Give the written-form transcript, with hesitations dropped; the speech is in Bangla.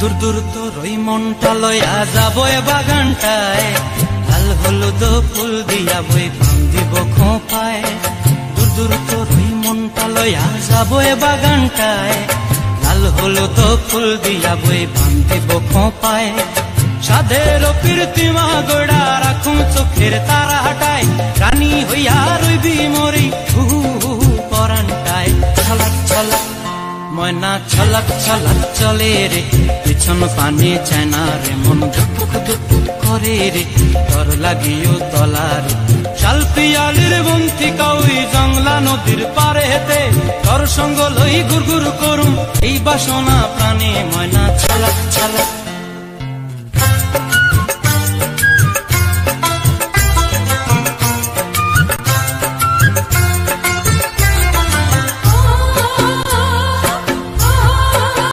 দূর দূর তোর ওই মনটা লয়া যাবো এ বাগানটায়, লাল হলুদ ফুল দিয়া বই বান্ধিব খোঁপায়। দূর দূর তোর ওই মনটা লয়া যাবো এ বাগানটায়, লাল হলুদ ফুল দিয়া বই বান্ধিব খোঁপায়। সাধের কীর্তিমা গোড়া রাখুন চোখের তারা হাটায়, রানী হইয়া রইবি মরি হুহু হুহু পরানটায়। ছলাক ছলাক ময়না ছলাক ছলাক চলে রে, পিছন পানি চায় না রে, মন ধুপুক ধুপুক করে রে, তর লাগিও তলার। শাল পিয়ালির বন্তি কাউই জংলা নদীর পারে হেতে, তর সঙ্গ লই গুড় গুড় করুম এই বাসনা প্রাণে। ময়না ছলাক ছলাক